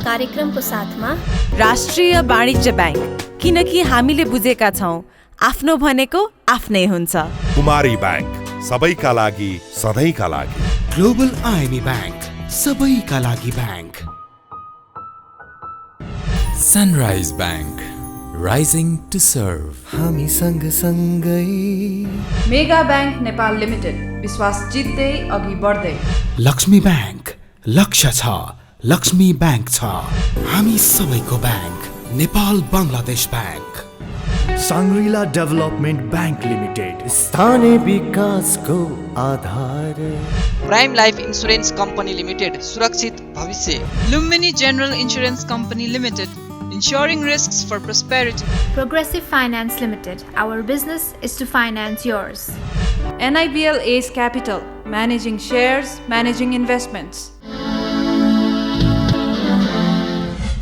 कार्यक्रमको साथमा राष्ट्रिय वाणिज्य ब्याङ्क, किनकि हामीले बुझेका छौँ आफ्नो भनेको आफ्नै हुन्छ। कुमारी ब्याङ्क, सबैका लागि सधैँका लागि। ग्लोबल आइएमई ब्याङ्क, सबैका लागि bank. Sunrise bank, rising to serve. हामी सँगसँगै। मेगा ब्याङ्क नेपाल लिमिटेड, विश्वास जित्दै अघि बढ्दै। लक्ष्मी ब्याङ्क, लक्ष्य छ, लक्ष्मी ब्याङ्क छ, हामी सबैको bank. Nepal Bangladesh bank. Shangrila development bank limited, स्थानीय विकासको आधार। Prime life insurance company limited, सुरक्षित भविष्य। Lumbini general insurance company limited, ensuring risks for prosperity. Progressive Finance Limited, our business is to finance yours. NIBL Ace Capital, managing shares, managing investments.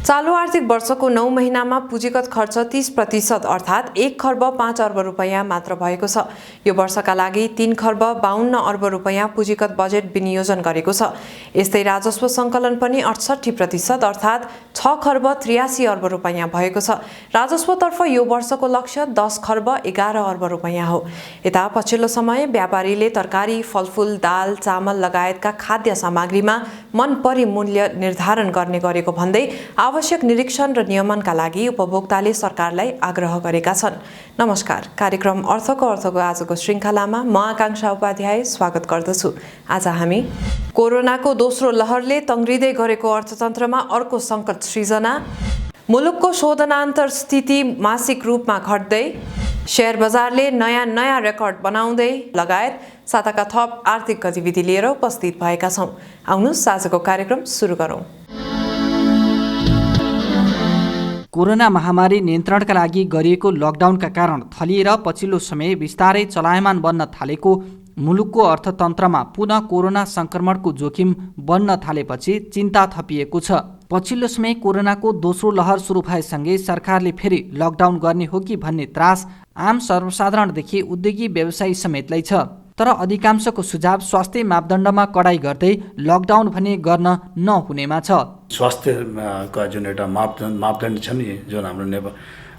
चालु आर्थिक वर्षको 9 महिनामा पुँजीगत खर्च 30% अर्थात् 1 खर्ब 5 अर्ब रुपैयाँ मात्र भएको छ। यो वर्षका लागि 3 खर्ब 52 अर्ब रुपैयाँ पुँजीगत बजेट विनियोजन गरेको छ। यस्तै राजस्व सङ्कलन पनि 68% अर्थात् 6 खर्ब 83 अर्ब रुपैयाँ भएको छ। राजस्वतर्फ यो वर्षको लक्ष्य 10 खर्ब 11 अर्ब रुपैयाँ हो। यता पछिल्लो समय व्यापारीले तरकारी, फलफुल, दाल, चामल लगायतका खाद्य सामग्रीमा मनपरी मूल्य निर्धारण गर्ने गरेको भन्दै आवश्यक निरीक्षण र नियमनका लागि उपभोक्ताले सरकारलाई आग्रह गरेका छन्। नमस्कार, कार्यक्रम अर्थको आजको श्रृङ्खलामा म आकाङ्क्षा उपाध्याय स्वागत गर्दछु। आज हामी कोरोनाको दोस्रो लहरले तङ्ग्रिँदै गरेको अर्थतन्त्रमा अर्को सङ्कट सृजना, मुलुकको शोधनान्तर स्थिति मासिक रूपमा घट्दै, शेयर बजारले नयाँ रेकर्ड बनाउँदै लगायत साताका थप आर्थिक गतिविधि लिएर उपस्थित भएका छौँ। आउनुहोस् आजको कार्यक्रम सुरु गरौँ। कोरोना महामारी नियन्त्रणका लागि गरिएको लकडाउनका कारण थलिएर पछिल्लो समय बिस्तारै चलायमान बन्न थालेको मुलुकको अर्थतन्त्रमा पुनः कोरोना सङ्क्रमणको जोखिम बढ्न थालेपछि चिन्ता थपिएको छ। पछिल्लो समय कोरोनाको दोस्रो लहर सुरु भएसँगै सरकारले फेरि लकडाउन गर्ने हो कि भन्ने त्रास आम सर्वसाधारणदेखि उद्योगी व्यवसायी समेतलाई छ। तर अधिकांशको सुझाव स्वास्थ्य मापदण्डमा कडाई गर्दै लकडाउन भने गर्न नहुनेमा छ। स्वास्थ्यका जुन एउटा मापदण्ड छ नि, जुन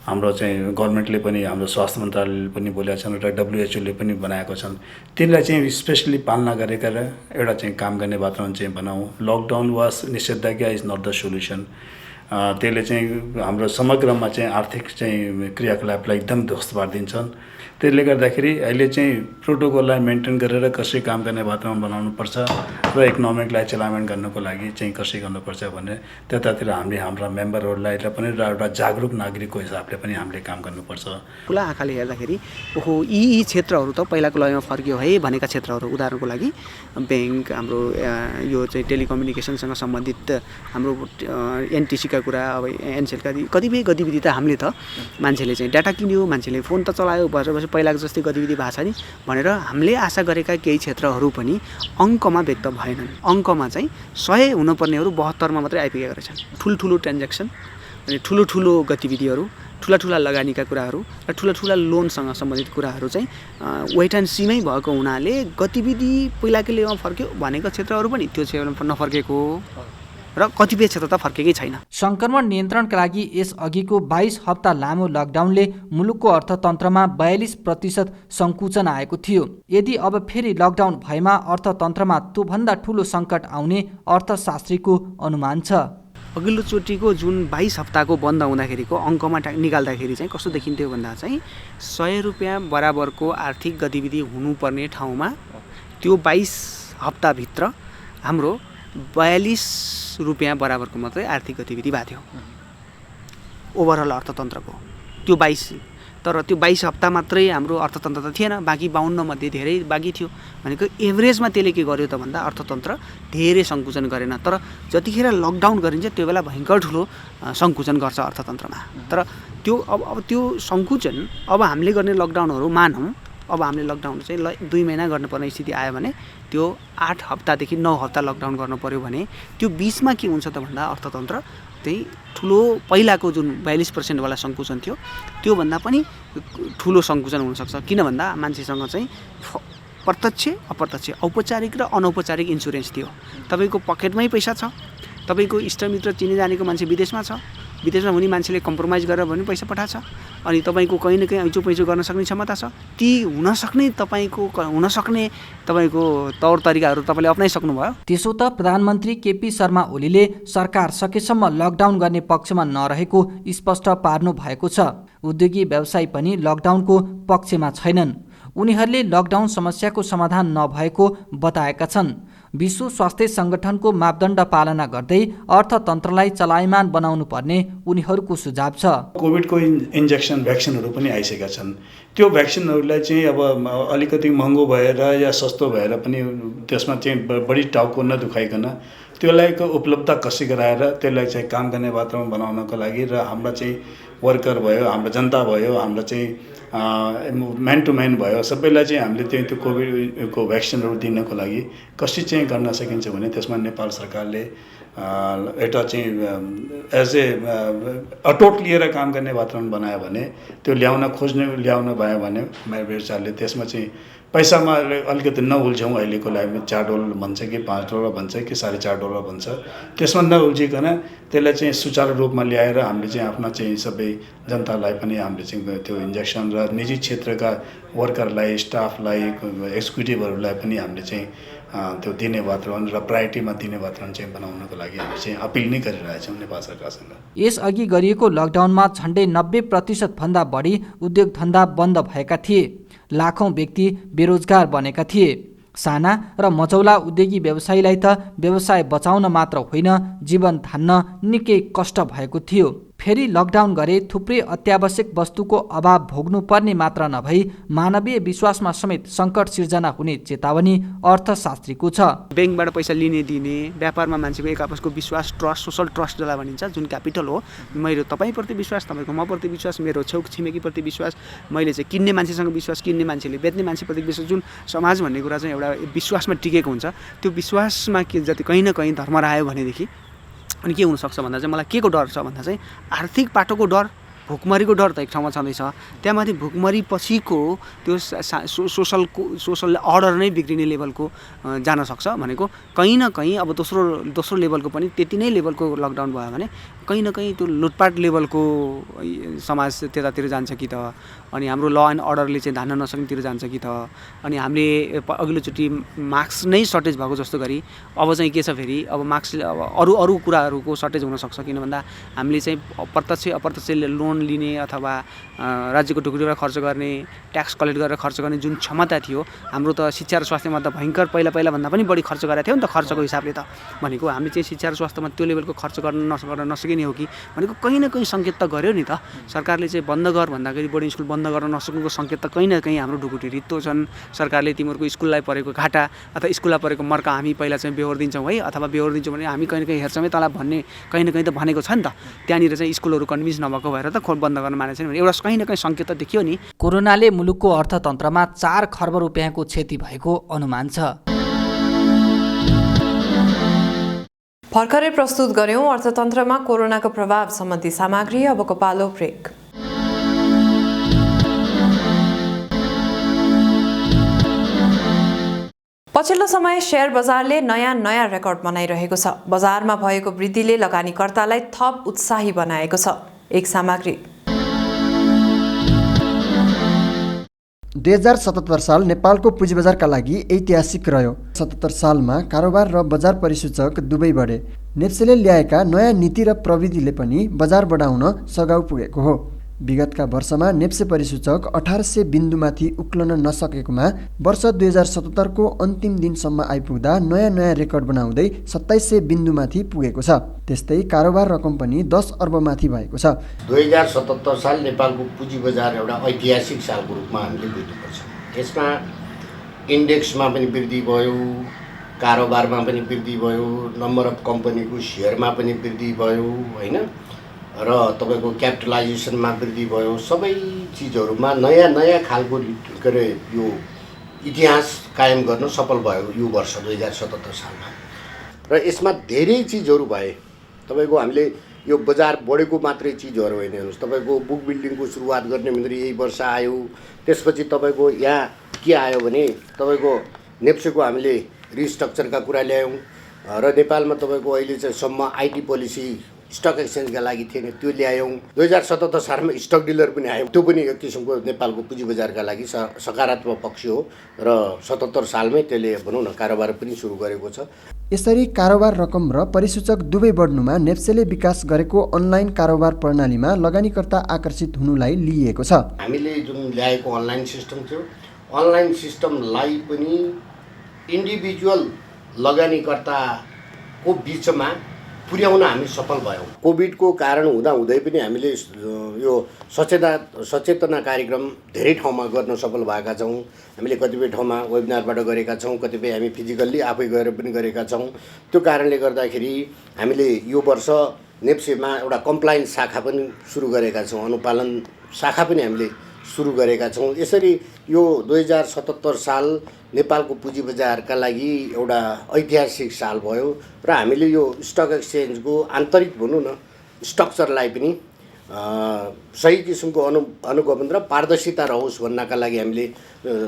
हाम्रो चाहिँ गभर्मेन्टले पनि, हाम्रो स्वास्थ्य मन्त्रालयले पनि बोलेका छन्, एउटा WHO ले पनि बनाएको छन्, तिनलाई चाहिँ स्पेसली पालना गरेर एउटा चाहिँ काम गर्ने वातावरण चाहिँ बनाऊ। लकडाउन वाज निषेधाज्ञा इज नट द सोल्युसन। त्यसले चाहिँ हाम्रो समग्रमा चाहिँ आर्थिक चाहिँ क्रियाकलापलाई एकदम ध्वस्त पारिदिन्छन्। त्यसले गर्दाखेरि अहिले चाहिँ प्रोटोकललाई मेन्टेन गरेर कसरी काम गर्ने वातावरण बनाउनुपर्छ र इकोनोमिकलाई चलायमान गर्नको लागि चाहिँ कसरी गर्नुपर्छ भन्ने त्यतातिर हामीले हाम्रा मेम्बरहरूलाई र पनि एउटा जागरुक नागरिकको हिसाबले पनि हामीले काम गर्नुपर्छ। खुला आँखाले हेर्दाखेरि ओहो यी क्षेत्रहरू त पहिलाको लयमा फर्कियो है भनेका क्षेत्रहरू, उदाहरणको लागि ब्याङ्क, हाम्रो यो चाहिँ टेलिकम्युनिकेसनसँग सम्बन्धित हाम्रो एनटिसीका कुरा, अब एनसेलका कतिपय गतिविधि त हामीले त मान्छेले चाहिँ डाटा किन्यो, मान्छेले फोन त चलायो, पहिलाको जस्तै गतिविधि भएको छ नि भनेर हामीले आशा गरेका केही क्षेत्रहरू पनि अङ्कमा व्यक्त भएनन्। अङ्कमा चाहिँ 100 हुनुपर्नेहरू 72 मा मात्रै आइपुगेका रहेछन्। ठुल्ठुलो ट्रान्ज्याक्सन अनि ठुलो गतिविधिहरू, ठुला लगानीका कुराहरू र ठुला लोनसँग सम्बन्धित कुराहरू चाहिँ वेट एन्ड सीमै भएको हुनाले गतिविधि पहिलाको लेभलमा फर्क्यो भनेको क्षेत्रहरू पनि त्यो क्षेत्रमा नफर्केको र कतिपय क्षेत्र त फर्केकै छैन। सङ्क्रमण नियन्त्रणका लागि यस अघिको 22 हप्ता लामो लकडाउनले मुलुकको अर्थतन्त्रमा 42% सङ्कुचन आएको थियो। यदि अब फेरि लकडाउन भएमा अर्थतन्त्रमा त्योभन्दा ठुलो सङ्कट आउने अर्थशास्त्रीको अनुमान छ। अघिल्लो चोटिको जुन 22 हप्ताको बन्द हुँदाखेरिको अङ्कमा निकाल्दाखेरि चाहिँ कस्तो देखिन्थ्यो भन्दा चाहिँ 100 रुपियाँ बराबरको आर्थिक गतिविधि हुनुपर्ने ठाउँमा त्यो 22 हप्ताभित्र हाम्रो 42 रुपियाँ बराबरको मात्रै आर्थिक गतिविधि भएको थियो ओभरअल अर्थतन्त्रको। त्यो 22, तर त्यो 22 हप्ता मात्रै हाम्रो अर्थतन्त्र त थिएन, बाँकी 52 मध्ये धेरै बाँकी थियो भनेको एभरेजमा त्यसले के गर्यो त भन्दा अर्थतन्त्र धेरै सङ्कुचन गरेन। तर जतिखेर लकडाउन गरिन्छ त्यो बेला भयङ्कर ठुलो सङ्कुचन गर्छ अर्थतन्त्रमा। तर त्यो अब त्यो सङ्कुचन अब हामीले गर्ने लकडाउनहरू मानौँ, अब हामीले लकडाउन चाहिँ 2 महिना गर्नुपर्ने स्थिति आयो भने त्यो 8 हप्तादेखि 9 हप्ता लकडाउन गर्नु पर्यो भने त्यो बिचमा के हुन्छ त भन्दा अर्थतन्त्र त्यही ठुलो पहिलाको जुन 42% वाला सङ्कुचन थियो त्योभन्दा पनि ठुलो सङ्कुचन हुनसक्छ। किन भन्दा मान्छेसँग चाहिँ प्रत्यक्ष, अप्रत्यक्ष, औपचारिक र अनौपचारिक इन्सुरेन्स थियो। तपाईँको पकेटमै पैसा छ, तपाईँको इष्टमित्र चिने जानेको मान्छे विदेशमा छ, विदेशमा हुने मान्छेले कम्प्रोमाइज गरेर पनि पैसा पठाएको छ, अनि तपाईँको कहीँ न कहीँ ऐचो पैचो गर्न सक्ने क्षमता छ। ती हुनसक्ने तपाईँको तौर तरिकाहरू तपाईँले अप्नाइसक्नु भयो। त्यसो त प्रधानमन्त्री केपी शर्मा ओलीले सरकार सकेसम्म लकडाउन गर्ने पक्षमा नरहेको स्पष्ट पार्नु भएको छ। उद्योगी व्यवसायी पनि लकडाउनको पक्षमा छैनन्। उनीहरूले लकडाउन समस्याको समाधान नभएको बताएका छन्। विश्व स्वास्थ्य सङ्गठनको मापदण्ड पालना गर्दै अर्थतन्त्रलाई चलायमान बनाउनु पर्ने उनीहरूको सुझाव छ। कोभिडको इन्जेक्सन भ्याक्सिनहरू पनि आइसकेका छन्। त्यो भ्याक्सिनहरूलाई चाहिँ अब अलिकति महँगो भएर या सस्तो भएर पनि त्यसमा चाहिँ बढी टाउको नदुखाइकन त्यसलाई उपलब्ध कसरी गराएर त्यसलाई चाहिँ काम गर्ने वातावरण बनाउनको लागि र हाम्रा चाहिँ वर्कर भयो, हाम्रो जनता भयो, हाम्रो चाहिँ म्यान टु म्यान भयो, सबैलाई चाहिँ हामीले त्यो कोभिडको भ्याक्सिनहरू दिनको लागि कसरी चाहिँ गर्न सकिन्छ भने त्यसमा नेपाल सरकारले एउटा चाहिँ एज ए अटोट लिएर काम गर्ने वातावरण बनायो भने, त्यो ल्याउन भयो भने मेरो विचारले त्यसमा चाहिँ पैसामा अलिकति नउल्झौँ। अहिलेको लागि $4 भन्छ कि $5 भन्छ कि $4.5 भन्छ, त्यसमा नउल्झिकन त्यसलाई चाहिँ सुचारू रूपमा ल्याएर हामीले चाहिँ आफ्ना चाहिँ सबै जनतालाई पनि हामीले चाहिँ त्यो इन्जेक्सन र निजी क्षेत्रका वर्करलाई, स्टाफलाई, एक्जिक्युटिभहरूलाई पनि हामीले चाहिँ त्यो दिने वातावरण र प्रायोरिटीमा दिने वातावरण चाहिँ बनाउनको लागि हामी चाहिँ अपिल नै गरिरहेछौँ नेपाल सरकारसँग। यसअघि गरिएको लकडाउनमा झन्डै 90% भन्दा बढी उद्योग धन्दा बन्द भएका थिए। लाखौं व्यक्ति बेरोजगार बनेका थिए। साना र मझौला उद्योगी व्यवसायीलाई त व्यवसाय बचाउन मात्र होइन, जीवन धान्न निकै कष्ट भएको थियो। फेरि लकडाउन गरे थुप्रै अत्यावश्यक वस्तुको अभाव भोग्नु पर्ने मात्र नभई मानवीय विश्वासमा समेत सङ्कट सिर्जना हुने चेतावनी अर्थशास्त्रीको छ। ब्याङ्कबाट पैसा लिने दिने, व्यापारमा मान्छेको एक आपसको विश्वास, ट्रस्ट, सोसल ट्रस्ट जसलाई भनिन्छ, जुन क्यापिटल हो। मेरो तपाईँप्रति विश्वास, तपाईँको मप्रति विश्वास, मेरो छेउ छिमेकीप्रति विश्वास, मैले चाहिँ किन्ने मान्छेसँग विश्वास, किन्ने मान्छेले बेच्ने मान्छेप्रति विश्वास, जुन समाज भन्ने कुरा चाहिँ एउटा विश्वासमा टिकेको हुन्छ। त्यो विश्वासमा के जति कहीँ न कहीँ धर्म रह्यो भनेदेखि अनि के हुनसक्छ भन्दा चाहिँ मलाई के को डर छ भन्दा चाहिँ आर्थिक पाटोको डर, भुकमरीको डर त एक ठाउँमा छँदैछ। त्यहाँमाथि भुकमरी पछिको त्यो सोसल अर्डर नै बिग्रिने लेभलको जान सक्छ भनेको कहीँ न कहीँ अब दोस्रो लेभलको पनि त्यति नै लेभलको लकडाउन भयो भने कहीँ न कहीँ त्यो लुटपाट लेभलको समाज त्यतातिर जान्छ कि त, अनि हाम्रो ल एन्ड अर्डरले चाहिँ धान्न नसक्नेतिर जान्छ कि त, अनि हामीले अघिल्लोचोटि मास्क नै सर्टेज भएको जस्तो गरी अब चाहिँ के छ फेरि अब मास्क अरू कुराहरूको सर्टेज हुनसक्छ। किन भन्दा हामीले चाहिँ प्रत्यक्ष अप्रत्यक्ष लोन लिने अथवा राज्यको टुक्रीबाट खर्च गर्ने, ट्याक्स कलेक्ट गरेर खर्च गर्ने जुन क्षमता थियो हाम्रो, त शिक्षा र स्वास्थ्यमा त भयङ्कर पहिलाभन्दा पनि बढी खर्च गरेको थियो नि त खर्चको हिसाबले। त भनेको हामीले चाहिँ शिक्षा र स्वास्थ्यमा त्यो लेभलको खर्च गर्न नसकिने हो कि भनेको कहीँ न कहीँ सङ्केत त गर्यो नि त। सरकारले चाहिँ बन्द गर भन्दाखेरि बोर्डिङ स्कुल बन्द गर्न नसक्नुको सङ्केत त कहीँ न कहीँ हाम्रो ढुकुटी रित्तो छन्। सरकारले तिमीहरूको स्कुललाई परेको घाटा अथवा स्कुललाई परेको मर्का हामी पहिला चाहिँ बेहोर दिन्छौँ है, अथवा बेहोर दिन्छौँ भने हामी कहीँ न कहीँ हेर्छौँ है तँलाई भन्ने कहीँ न कहीँ त भनेको छ नि त। त्यहाँनिर चाहिँ स्कुलहरू कन्भिन्स नभएको भएर त खोल बन्द गर्न मानेको छैन भने एउटा कहीँ न कहीँ सङ्केत त देखियो नि। कोरोनाले मुलुकको अर्थतन्त्रमा 4 खर्ब रुपियाँको क्षति भएको अनुमान छ। भर्खरै प्रस्तुत गर्यौं अर्थतन्त्रमा कोरोनाको प्रभाव सम्बन्धी सामग्री। अबको पालो ब्रेक। पछिल्लो समय शेयर बजारले नयाँ रेकर्ड बनाइरहेको छ। बजारमा भएको वृद्धिले लगानीकर्तालाई थप उत्साही बनाएको छ। एक सामग्री। 2077 साल नेपालको पुँजी बजारका लागि ऐतिहासिक रह्यो। 77 सालमा कारोबार र बजार परिसूचक दुवै बढे। नेप्सेले ल्याएका नयाँ नीति र प्रविधिले पनि बजार बढाउन सघाउ पुगेको हो। विगतका वर्षमा नेप्से परिसूचक 1800 बिन्दुमाथि उक्लन नसकेकोमा वर्ष 2077 को अन्तिम दिनसम्म आइपुग्दा नयाँ रेकर्ड बनाउँदै 2700 बिन्दुमाथि पुगेको छ। त्यस्तै कारोबार रकम पनि 10 अर्बमाथि भएको छ। 2077 साल नेपालको पुँजी बजार एउटा ऐतिहासिक सालको रूपमा हामीले बुझ्नुपर्छ। यसमा इन्डेक्समा पनि वृद्धि भयो, कारोबारमा पनि वृद्धि भयो, नम्बर अफ कम्पनीको सेयरमा पनि वृद्धि भयो हैन, र तपाईको क्यापिटलाइजेसनमा वृद्धि भयो। सबै चिजहरुमा नयाँ खालको के अरे यो इतिहास कायम गर्न सफल भयो यो वर्ष 2077 सालमा। र यसमा धेरै चिजहरु भए। तपाईको हामीले यो बजार बढेको मात्रै चिजहरु होइन। हेर्नुस्, तपाईको बुक बिल्डिङको सुरुवात गर्ने भनेर यही वर्ष आयो। त्यसपछि तपाईको यहाँ के आयो भने तपाईको नेप्सेको हामीले रिस्ट्रक्चरका कुरा ल्यायौं, र नेपालमा तपाईँको अहिले चाहिँ सम्म आइटी पोलिसी स्टक एक्सचेन्जका लागि थिएन, त्यो ल्यायौँ। 2077 सालमा स्टक डिलर पनि आयो, त्यो पनि एक किसिमको नेपालको पुँजी बजारका लागि सकारात्मक पक्ष हो र 77 सालमै त्यसले भनौँ न कारोबार पनि सुरु गरेको छ। यसरी कारोबार रकम र परिसूचक दुवै बढ्नुमा नेप्सेले विकास गरेको अनलाइन कारोबार प्रणालीमा लगानीकर्ता आकर्षित हुनुलाई लिइएको छ। हामीले जुन ल्याएको अनलाइन सिस्टम थियो, अनलाइन सिस्टमलाई पनि इन्डिभिजुअल लगानीकर्ताको बिचमा पुर्याउन हामी सफल भयौँ। कोभिडको कारण हुँदाहुँदै पनि हामीले यो सचेतना कार्यक्रम धेरै ठाउँमा गर्न सफल भएका छौँ। हामीले कतिपय ठाउँमा वेबिनारबाट गरेका छौँ, कतिपय हामी फिजिकल्ली आफै गएर पनि गरेका छौँ। त्यो कारणले गर्दाखेरि हामीले यो वर्ष नेप्सेमा एउटा कम्प्लायन्स शाखा पनि सुरु गरेका छौँ, अनुपालन शाखा पनि हामीले सुरु गरेका छौँ। यसरी यो 2077 साल नेपालको पुँजी बजारका लागि एउटा ऐतिहासिक साल भयो र हामीले यो स्टक एक्सचेन्जको आन्तरिक भनौँ न स्ट्रक्चरलाई पनि सही किसिमको अनुगमन र पारदर्शिता रहोस् भन्नका लागि हामीले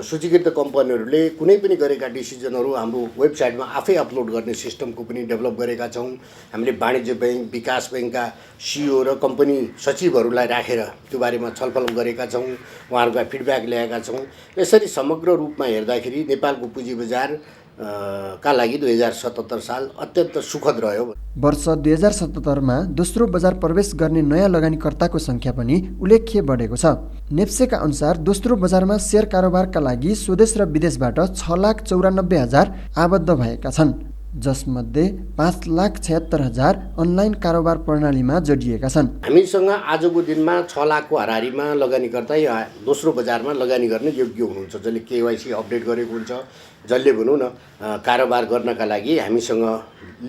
सूचीकृत कम्पनीहरूले कुनै पनि गरेका डिसिजनहरू हाम्रो वेबसाइटमा आफै अपलोड गर्ने सिस्टमको पनि डेभलप गरेका छौँ। हामीले वाणिज्य ब्याङ्क, विकास ब्याङ्कका सिइओ र कम्पनी सचिवहरूलाई राखेर त्यो बारेमा छलफल गरेका छौँ, उहाँहरूका फिडब्याक ल्याएका छौँ। यसरी समग्र रूपमा हेर्दाखेरि नेपालको पुँजी बजार का लागि 2077 साल अत्यन्त सुखद रह्यो। वर्ष 2077 मा दोस्रो बजार प्रवेश गर्ने नयाँ लगानीकर्ताको सङ्ख्या पनि उल्लेख्य बढेको छ। नेप्सेका अनुसार दोस्रो बजारमा सेयर कारोबारका लागि स्वदेश र विदेशबाट 6,94,000 आबद्ध भएका छन्, जसमध्ये 5,76,000 अनलाइन कारोबार प्रणालीमा जोडिएका छन्। हामीसँग आजको दिनमा 6 लाखको हाराहारीमा लगानीकर्ता या दोस्रो बजारमा लगानी गर्ने योग्य हुनुहुन्छ, जसले केवाइसी अपडेट गरेको हुन्छ, जसले भनौँ न कारोबार गर्नका लागि हामीसँग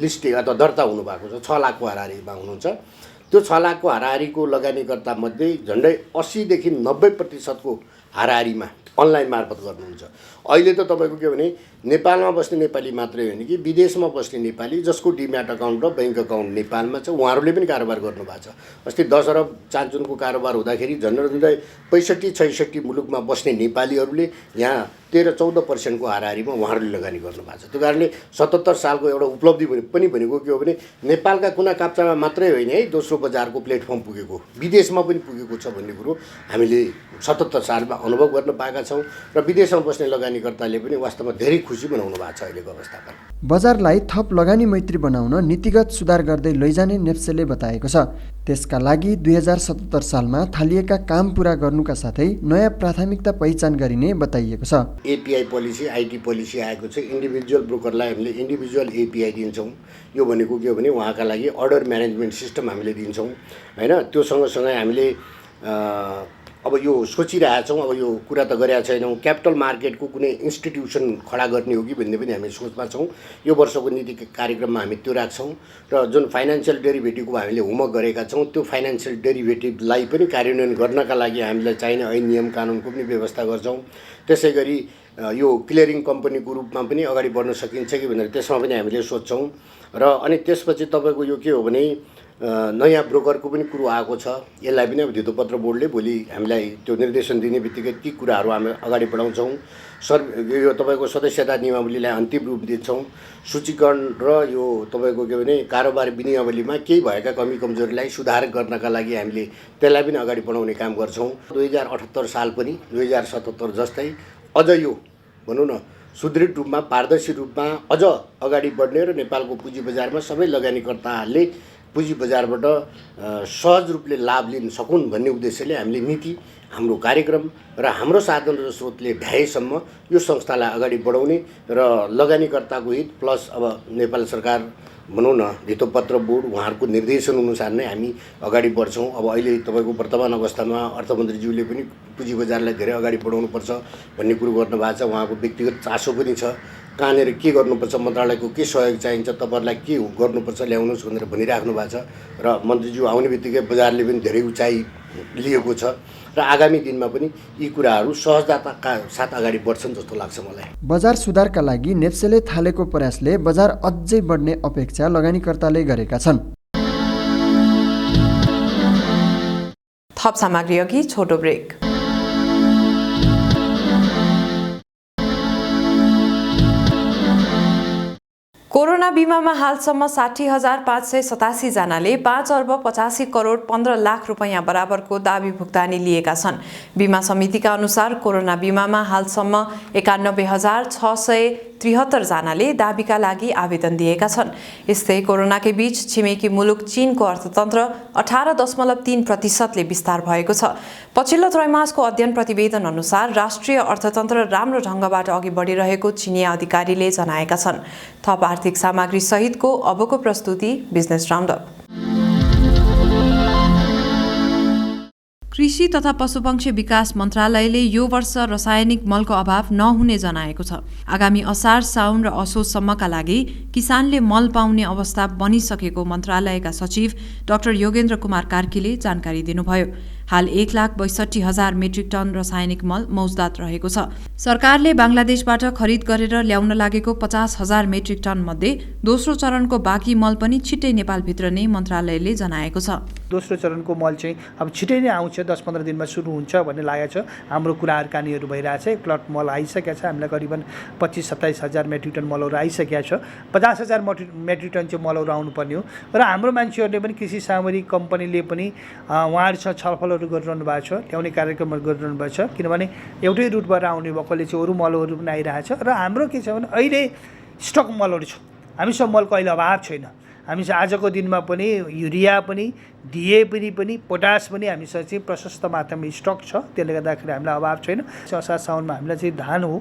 लिस्ट अथवा दर्ता हुनुभएको छ, 6 लाखको हाराहारीमा हुनुहुन्छ। त्यो 6 लाखको हाराहारीको लगानीकर्तामध्ये झन्डै 80देखि 90% हाराहारीमा अनलाइन मार्फत गर्नुहुन्छ। अहिले त तपाईँको के भने नेपालमा बस्ने नेपाली मात्रै होइन कि विदेशमा बस्ने नेपाली जसको डिम्याट अकाउन्ट र ब्याङ्क अकाउन्ट नेपालमा छ, उहाँहरूले पनि कारोबार गर्नुभएको छ। अस्ति 10 अरब चान्चुनको कारोबार हुँदाखेरि झन्डै 65-66 मुलुकमा बस्ने नेपालीहरूले यहाँ 13-14% को हाराहारीमा उहाँहरूले लगानी गर्नुभएको छ। त्यो कारणले 77 सालको एउटा उपलब्धि पनि भनेको के हो भने नेपालका कुना काप्चामा मात्रै होइन है दोस्रो बजारको प्लेटफर्म पुगेको, विदेशमा पनि पुगेको छ भन्ने कुरो हामीले 77 सालमा अनुभव गर्न पाएका छौँ र विदेशमा बस्ने लगानीकर्ताले पनि वास्तवमा धेरै खुसी बनाउनु भएको छ अहिलेको अवस्थामा। बजारलाई थप लगानी मैत्री बनाउन नीतिगत सुधार गर्दै लैजाने नेप्सेले बताएको छ। त्यसका लागि 2077 सालमा थालिएका काम पूरा गर्नुका साथै नयाँ प्राथमिकता पहिचान गरिने बताइएको छ। एपीआई पोलिसी, आइटी पोलिसी आएको छ। इन्डिभिजुअल ब्रोकरलाई हामीले इन्डिभिजुअल एपीआई दिन्छौँ। यो भनेको के हो भने उहाँका लागि अर्डर म्यानेजमेन्ट सिस्टम हामीले दिन्छौँ हैन। त्यो सँगसँगै हामीले अब यो सोचिरहेछौँ, अब यो कुरा त गरेका छैनौँ, क्यापिटल मार्केटको कुनै इन्स्टिट्युसन खडा गर्ने हो कि भन्ने पनि हामी सोचमा छौँ। यो वर्षको नीति कार्यक्रममा हामी त्यो राख्छौँ र जुन फाइनेन्सियल डेरिभेटिभको हामीले होमवर्क गरेका छौँ त्यो फाइनेन्सियल डेरिभेटिभलाई पनि कार्यान्वयन गर्नका लागि हामीलाई चाहिने ऐन नियम कानुनको पनि व्यवस्था गर्छौँ। त्यसै गरी यो क्लियरिङ कम्पनीको रूपमा पनि अगाडि बढ्न सकिन्छ कि भनेर त्यसमा पनि हामीले सोच्छौँ। र अनि त्यसपछि तपाईँको यो के हो भने नयाँ ब्रोकरको पनि कुरो आएको छ। यसलाई पनि अब धितोपत्र बोर्डले भोलि हामीलाई त्यो निर्देशन दिने बित्तिकै ती कुराहरू हामी अगाडि बढाउँछौँ। यो तपाईँको सदस्यता नियमावलीलाई अन्तिम रूप दिन्छौँ। सूचीकरण र यो तपाईँको के भने कारोबार विनियावलीमा केही भएका कमी कमजोरीलाई सुधार गर्नका लागि हामीले त्यसलाई पनि अगाडि बढाउने काम गर्छौँ। 2078 साल पनि 2077 जस्तै अझ यो भनौँ न सुदृढ रूपमा, पारदर्शी रूपमा अझ अगाडि बढ्ने र नेपालको पुँजी बजारमा सबै लगानीकर्ताहरूले पुँजी बजारबाट सहज रूपले लाभ लिन सकुन् भन्ने उद्देश्यले हामीले नीति, हाम्रो कार्यक्रम र हाम्रो साधन र स्रोतले भ्याएसम्म यो संस्थालाई अगाडि बढाउने र लगानीकर्ताको हित प्लस अब नेपाल सरकार भनौँ न धितोपत्र बोर्ड उहाँहरूको निर्देशन अनुसार नै हामी अगाडि बढ्छौँ। अब अहिले तपाईँको वर्तमान अवस्थामा अर्थमन्त्रीज्यूले पनि पुँजी बजारलाई धेरै अगाडि बढाउनुपर्छ भन्ने कुरो गर्नुभएको छ। उहाँको व्यक्तिगत चासो पनि छ, कहाँनिर के गर्नुपर्छ, मन्त्रालयको के सहयोग चाहिन्छ, तपाईँहरूलाई के गर्नुपर्छ ल्याउनुहोस् भनेर भनिराख्नु भएको छ। र मन्त्रीज्यू आउने बित्तिकै बजारले पनि धेरै उचाइ लिएको छ र आगामी दिनमा पनि यी कुराहरू सहजताका साथ अगाडि बढ्छन् जस्तो लाग्छ मलाई। बजार सुधारका लागि नेप्सेले थालेको प्रयासले बजार अझै बढ्ने अपेक्षा लगानीकर्ताले गरेका छन्। थप सामग्री अघि छोटो ब्रेक। कोरोना बिमामा हालसम्म 60,587 जनाले 5,85,15,00,000 रुपैयाँ बराबरको दाबी भुक्तानी लिएका छन्। बिमा समितिका अनुसार कोरोना बिमामा हालसम्म 91,673 जनाले दाबीका लागि आवेदन दिएका छन्। यस्तै कोरोनाकै बीच छिमेकी मुलुक चीनको अर्थतन्त्र 18.3% विस्तार भएको छ। पछिल्लो त्रैमासको अध्ययन प्रतिवेदन अनुसार राष्ट्रिय अर्थतन्त्र राम्रो ढङ्गबाट अघि बढिरहेको चिनिया अधिकारीले जनाएका छन्। थप आर्थिक सामग्री सहितको अबको प्रस्तुति बिजनेस राउन्डअप। कृषि तथा पशुपक्षी विकास मन्त्रालयले यो वर्ष रासायनिक मलको अभाव नहुने जनाएको छ। आगामी असार, साउन र असोजसम्मका लागि किसानले मल पाउने अवस्था बनिसकेको मन्त्रालयका सचिव डाक्टर योगेन्द्र कुमार कार्कीले जानकारी दिनुभयो। हाल 1,62,000 मेट्रिक टन रासायनिक मल मौजदात रहेको छ। सरकारले बङ्गलादेशबाट खरिद गरेर ल्याउन लागेको 50,000 मेट्रिक टन मध्ये दोस्रो चरणको बाँकी मल पनि छिट्टै नेपालभित्र नै मन्त्रालयले जनाएको छ। दोस्रो चरणको मल चाहिँ अब छिट्टै नै आउँछ, 10-15 दिनमा सुरु हुन्छ भन्ने लागेको छ। हाम्रो कुराहरू कानीहरू भइरहेछ। एक प्लट मल आइसकेको छ। हामीलाई करिबन 25-27,000 मेट्रिक टन मलहरू आइसकेको छ। 50,000 मेट्रिक टन चाहिँ मलहरू आउनुपर्ने हो र हाम्रो मान्छेहरूले पनि कृषि सामग्री कम्पनीले पनि उहाँहरूसँग छलफलहरू गरिरहनु भएको छ, ल्याउने कार्यक्रमहरू गरिरहनु भएको छ। किनभने एउटै रुटबाट आउने भएकोले चाहिँ अरू मलहरू पनि आइरहेछ र हाम्रो के छ भने अहिले स्टक मलहरू छ। हामीसँग मलको अहिले अभाव छैन। हामीसँग आजको दिनमा पनि युरिया पनि, डिएपी पनि, पोटास पनि हामीसँग चाहिँ प्रशस्त मात्रामा स्टक छ। त्यसले गर्दाखेरि हामीलाई अभाव छैन। असार साउनमा हामीलाई चाहिँ धान हो,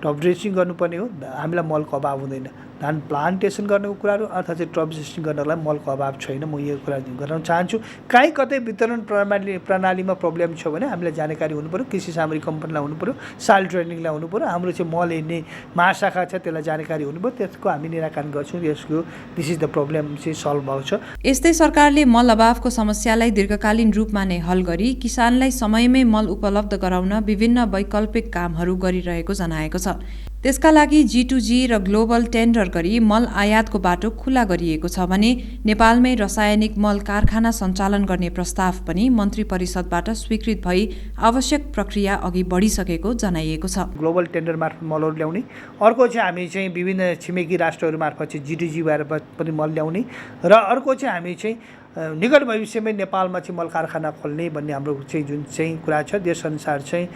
टप ड्रेसिङ गर्नुपर्ने हो, हामीलाई मलको अभाव हुँदैन। धान प्लान्टेसन गर्नेको कुराहरू अथवा चाहिँ टप ड्रेसिङ गर्नलाई मलको अभाव छैन। म यो कुरा गर्न चाहन्छु। कहीँ कतै वितरण प्रणालीमा प्रब्लम छ भने हामीलाई जानकारी हुनुपऱ्यो, कृषि सामग्री कम्पनीलाई हुनुपऱ्यो, साल ट्रेनिङलाई हुनुपऱ्यो। हाम्रो चाहिँ मल हेर्ने महाशाखा छ, त्यसलाई जानकारी हुनुपऱ्यो। त्यसको हामी निराकरण गर्छौँ। यसको दिस इज द प्रब्लम चाहिँ सल्भ भएको छ। यस्तै सरकारले मल अभावको समस्यालाई दीर्घकालीन रूपमा नै हल गरी किसानलाई समयमै मल उपलब्ध गराउन विभिन्न वैकल्पिक कामहरू गरिरहेको जनाएको छ। त्यसका लागि G2G र ग्लोबल टेन्डर गरी मल आयातको बाटो खुला गरिएको छ भने नेपालमै रासायनिक मल कारखाना सञ्चालन गर्ने प्रस्ताव पनि मन्त्री परिषदबाट स्वीकृत भई आवश्यक प्रक्रिया अघि बढिसकेको जनाइएको छ। ग्लोबल टेन्डर मार्फत मलहरू ल्याउने, अर्को चाहिँ हामी चाहिँ विभिन्न छिमेकी राष्ट्रहरू मार्फत चाहिँ G2G मार्फत पनि मल ल्याउने र अर्को चाहिँ हामी चाहिँ निकट भविष्यमै नेपालमा चाहिँ मल कारखाना खोल्ने भन्ने हाम्रो चाहिँ जुन चाहिँ कुरा छ। त्यसअनुसार चाहिँ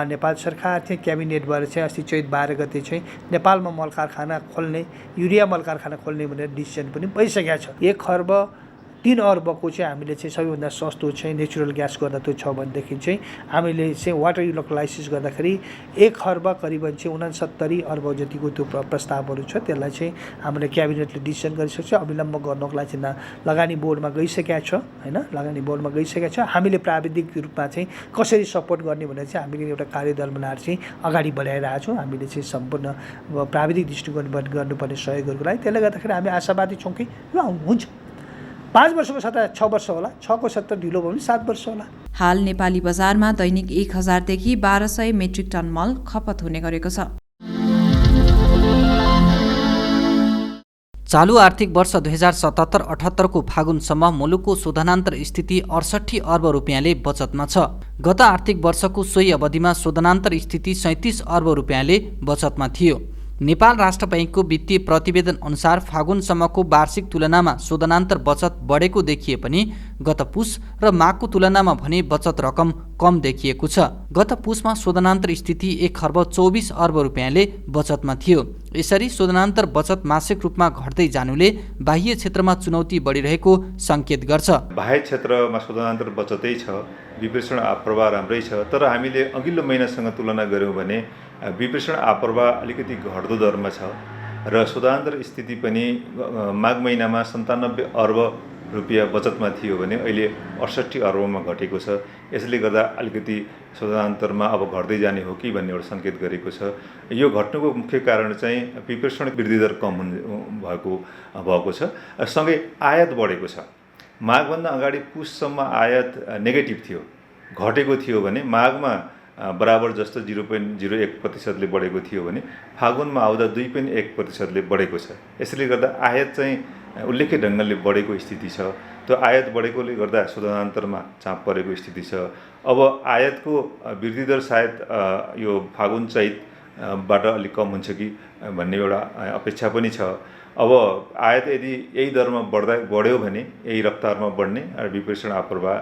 नेपाल सरकार चाहिँ क्याबिनेटबाट चाहिँ अस्ति चैत 12 गते चाहिँ नेपालमा मल कारखाना खोल्ने, युरिया मल कारखाना खोल्ने भनेर डिसिजन पनि भइसकेको छ। 1,03 अर्बको चाहिँ हामीले चाहिँ सबैभन्दा सस्तो चाहिँ नेचुरल ग्यास गर्दा त्यो छ भनेदेखि चाहिँ हामीले चाहिँ वाटर इलेक्ट्रोलाइसिस गर्दाखेरि 1 खर्ब करिबन चाहिँ 69 अर्ब जतिको त्यो प्रस्तावहरू छ। त्यसलाई चाहिँ हामीले क्याबिनेटले डिसिजन गरिसकेको छ। अविलम्ब गर्नको लागि चाहिँ लगानी बोर्डमा गइसकेको छ हैन, लगानी बोर्डमा गइसकेको छ। हामीले प्राविधिक रूपमा चाहिँ कसरी सपोर्ट गर्ने भनेर चाहिँ हामीले एउटा कार्यदल बनाएर चाहिँ अगाडि बढाइरहेका छौँ। हामीले चाहिँ सम्पूर्ण प्राविधिक दृष्टिकोणबाट गर्नुपर्ने सहयोगहरूको लागि। त्यसले गर्दाखेरि हामी आशावादी छौँ कि यो हुन्छ। 5 वर्षको सट्टा 6 वर्ष होला, 6 को सट्टा ढिलो भयो भने 7 वर्ष होला। हाल नेपाली बजारमा दैनिक 1,000 देखि 1,200 मेट्रिक टन मल खपत हुने गरेको छ। चालु आर्थिक वर्ष 2077-78 को फागुनसम्म मुलुकको शोधनान्तर स्थिति 68 अर्ब रुपियाँले बचतमा छ। गत आर्थिक वर्षको सोही अवधिमा शोधनान्तर स्थिति 37 अर्ब रुपियाँले बचतमा थियो। नेपाल राष्ट्र बैंकको वित्तीय प्रतिवेदन अनुसार फागुनसम्मको वार्षिक तुलनामा शोधनान्तर बचत बढेको देखिए पनि गत पुस र माघको तुलनामा भने बचत रकम कम देखिएको छ। गत पुसमा शोधनान्तर स्थिति 1,24 अर्ब रुपियाँले बचतमा थियो। यसरी शोधनान्तर बचत मासिक रूपमा घट्दै जानुले बाह्य क्षेत्रमा चुनौती बढिरहेको संकेत गर्छ। बाह्य क्षेत्रमा शोधनान्तर बचतै छ, विप्रेषण प्रवाह राम्रै छ, तर हामीले अघिल्लो महिनासँग तुलना गऱ्यौँ भने विप्रेषण प्रवाह अलिकति घट्दो दरमा छ र शोधनान्तर स्थिति पनि माघ महिनामा 97 अर्ब रुपियाँ बचतमा थियो भने अहिले 68 अर्बमा घटेको छ। यसले गर्दा अलिकति शोधनान्तरमा अब घट्दै जाने हो कि भन्ने एउटा सङ्केत गरेको छ। यो घट्नुको मुख्य कारण चाहिँ विप्रेषण वृद्धि दर कम भएको छ, सँगै आयात बढेको छ। माघभन्दा अगाडि पुससम्म आयात नेगेटिभ थियो, घटेको थियो भने माघमा बराबर जस्तो 0.01% बढेको थियो भने फागुनमा आउँदा 2.1% बढेको छ। यसले गर्दा आयात चाहिँ उल्लेख्य ढङ्गले बढेको स्थिति छ। त्यो आयात बढेकोले गर्दा शोधनान्तरमा चाप परेको स्थिति छ। अब आयातको वृद्धि दर सायद यो फागुन चैतबाट अलिक कम हुन्छ कि भन्ने एउटा अपेक्षा पनि छ। अब आयात यदि यही दरमा बढ्यो भने यही रफ्तारमा बढ्ने र विप्रेषण आप्रवाह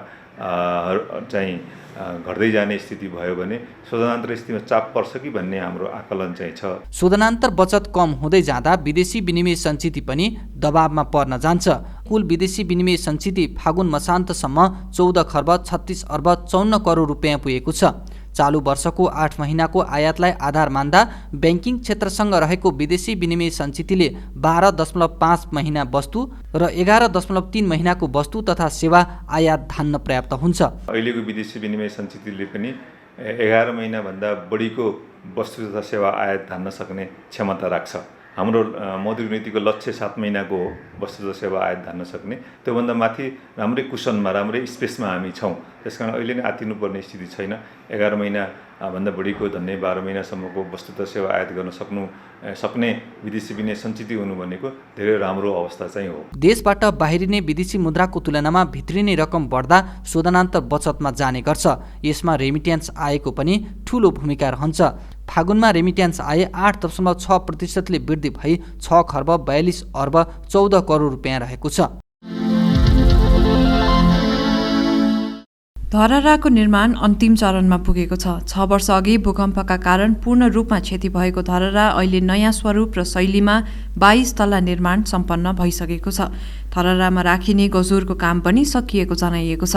चाहिँ घट्दै जाने स्थिति भयो भने शोधनान्तर स्थितिमा चाप पर्छ कि भन्ने हाम्रो आकलन चाहिँ छ। शोधनान्तर बचत कम हुँदै जाँदा विदेशी विनिमय सञ्चिति पनि दबावमा पर्न जान्छ। कुल विदेशी विनिमय सञ्चिति फागुन मसान्तसम्म 14 खर्ब 36 अर्ब 54 करोड रुपियाँ पुगेको छ। चालु वर्षको 8 महिनाको आयातलाई आधार मान्दा ब्याङ्किङ क्षेत्रसँग रहेको विदेशी विनिमय सञ्चितिले 12.5 महिना वस्तु र 11.3 महिनाको वस्तु तथा सेवा आयात धान्न पर्याप्त हुन्छ। अहिलेको विदेशी विनिमय सञ्चितिले पनि 11 महिनाभन्दा बढीको वस्तु तथा सेवा आयात धान्न सक्ने क्षमता राख्छ। हाम्रो मौद्रिक नीतिको लक्ष्य 7 महिनाको हो वस्तु तथा सेवा आयात धान्न सक्ने। त्योभन्दा माथि राम्रै कुसनमा राम्रै स्पेसमा हामी छौँ। त्यसकारण अहिले नै आतिनुपर्ने स्थिति छैन। 11 महिनाभन्दा बढीको धन्ने 12 महिनासम्मको वस्तु तथा सेवा आयात गर्न सक्ने विदेशी विनिमय सञ्चिति हुनु भनेको धेरै राम्रो अवस्था चाहिँ हो। देशबाट बाहिरिने विदेशी मुद्राको तुलनामा भित्रिने रकम बढ्दा शोधनान्तर बचतमा जाने गर्छ। यसमा रेमिट्यान्स आयको पनि ठूलो भूमिका रहन्छ। फागुनमा रेमिट्यान्स आय 8.6%ले वृद्धि भई 6 खर्ब 42 अर्ब 14 करोड रुपियाँ रहेको छ। धरहराको निर्माण अन्तिम चरणमा पुगेको छ। 6 वर्ष अघि भूकम्पका कारण पूर्ण रूपमा क्षति भएको धरहरा अहिले नयाँ स्वरूप र शैलीमा 22 तल्ला निर्माण सम्पन्न भइसकेको छ। धरहरामा राखिने गजुरको काम पनि सकिएको जनाइएको छ।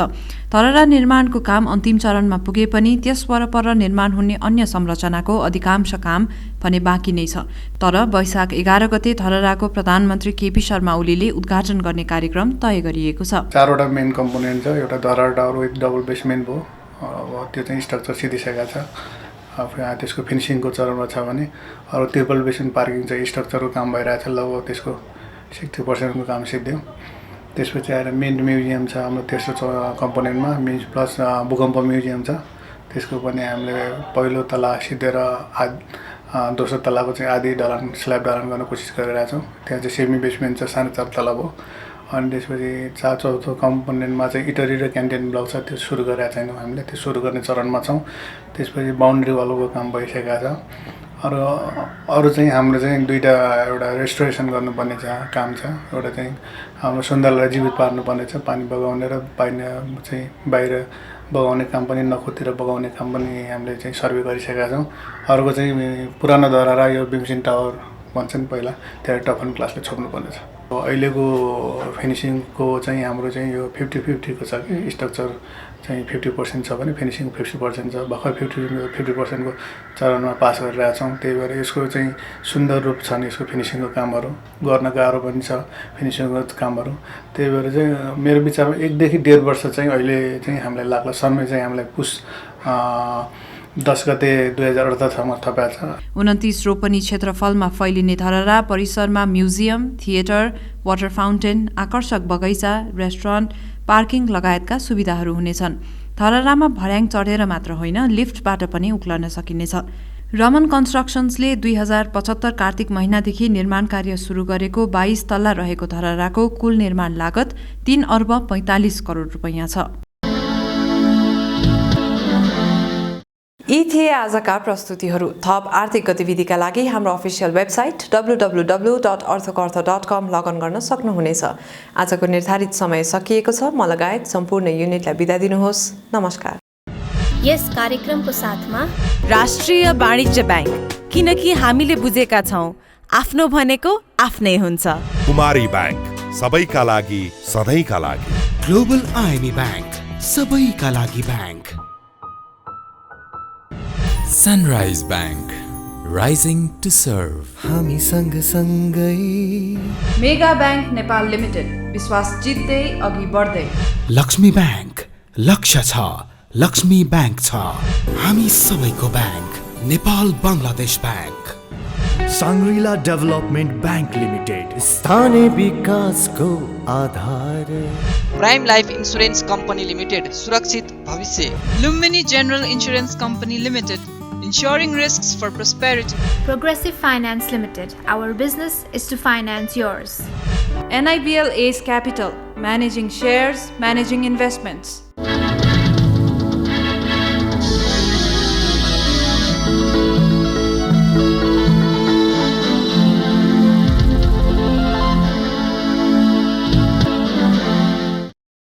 धरहरा निर्माणको काम अन्तिम चरणमा पुगे पनि त्यस वरपर निर्माण हुने अन्य संरचनाको अधिकांश काम भने बाँकी नै छ। तर वैशाख 11 गते धरहराको प्रधानमन्त्री केपी शर्मा ओलीले उद्घाटन गर्ने कार्यक्रम तय गरिएको छ। 4वटा मेन कम्पोनेन्ट छ। एउटा Dharahara tower with double basement भयो। अब त्यो चाहिँ स्ट्रक्चर सिधिसकेको छ। त्यसको फिनिसिङको चरणमा छ भने अरू ट्रिपल बेसमेन्ट पार्किङ चाहिँ स्ट्रक्चरको काम भइरहेछ। लगभग त्यसको 60% को काम सिद्धियो। त्यसपछि आएर मेन म्युजियम छ हाम्रो तेस्रो कम्पोनेन्टमा प्लस भूकम्प म्युजियम छ। त्यसको पनि हामीले पहिलो तला सिद्धेर दोस्रो तलाको चाहिँ आधी ढलान स्ल्याब ढलान गर्न कोसिस गरिरहेछौँ। त्यहाँ चाहिँ सेमी बेसमेन्ट छ 4.5 तला भयो। अनि त्यसपछि चौथो कम्पोनेन्टमा चाहिँ इटरी र क्यान्टिन ब्लक छ। त्यो सुरु गरेका छैनौँ हामीले। त्यो सुरु गर्ने चरणमा छौँ। त्यसपछि बााउन्ड्री वालको काम भइसकेको छ। अरू चाहिँ हाम्रो चाहिँ दुईवटा एउटा रेस्टोरेसन गर्नुपर्ने काम छ। एउटा चाहिँ हाम्रो सुन्दरलाई जीवित पार्नुपर्ने छ। पानी बगाउने र चाहिँ बाहिर बगाउने काम पनि नखुतिर बगाउने काम पनि हामीले चाहिँ सर्वे गरिसकेका छौँ। अर्को चाहिँ पुरानो धरहरा यो भीमसेन टावर भन्छ नि पहिला, त्यहाँ टफन क्लासले छोड्नुपर्ने छ। अहिलेको फिनिसिङको चाहिँ हाम्रो चाहिँ यो 50-50 को छ कि स्ट्रक्चर चाहिँ 50% छ भने फिनिसिङ 50% छ। भर्खर 50% को चरणमा पास गरिरहेछौँ। त्यही भएर यसको चाहिँ सुन्दर रूप छन्। यसको फिनिसिङको कामहरू गर्न गाह्रो पनि छ फिनिसिङको कामहरू। त्यही भएर चाहिँ मेरो विचारमा 1 देखि 1.5 वर्ष चाहिँ अहिले चाहिँ हामीलाई लाग्ला। समय चाहिँ हामीलाई पुस 10 गते 2048 मा थपेको छ। 29 रोपनी क्षेत्रफलमा फैलिने धरहरा परिसरमा म्युजियम, थिएटर, वाटर फाउन्टेन, आकर्षक बगैँचा, रेस्टुरेन्ट, पार्किङ लगायतका सुविधाहरू हुनेछन्। धरहरामा भर्याङ चढेर मात्र होइन, लिफ्टबाट पनि उक्लन सकिनेछ। रमन कन्स्ट्रक्सन्सले 2075 कार्तिक महिनादेखि निर्माण कार्य सुरु गरेको 22 तल्ला रहेको धरहराको कुल निर्माण लागत 3 अर्ब 45 करोड रुपैयाँ छ। यी थिए आजका प्रस्तुतिहरू। थप आर्थिक गतिविधिका लागि हाम्रो अफिसियल वेबसाइट www.arthokartha.com लगइन गर्न सक्नुहुनेछ। आजको निर्धारित समय सकिएको छ। म लगायत सम्पूर्ण युनिटलाई बिदा दिनुहोस्। नमस्कार। यस कार्यक्रमको साथमा राष्ट्रिय वाणिज्य ब्याङ्क, किनकि हामीले बुझेका छौँ आफ्नो भनेको आफ्नै हुन्छ। कुमारी ब्याङ्क, सबैका लागि सधैँका लागि। ग्लोबल आइएमई ब्याङ्क, सबैका लागि bank. Sunrise Bank, rising to serve. हामी सँगसँगै। मेगा ब्याङ्क नेपाल लिमिटेड, विश्वास जित्दै अघि बढ्दै। लक्ष्मी ब्याङ्क, लक्ष्य छ, लक्ष्मी ब्याङ्क छ। हामी सबैको bank, Nepal Bangladesh bank. Shangrila development bank limited, स्थानीय विकासको आधार। Prime life insurance company limited, सुरक्षित भविष्य। Lumini General Insurance Company Limited, ensuring risks for prosperity. Progressive Finance Limited, our business is to finance yours. NIBL Ace Capital, managing shares, managing investments.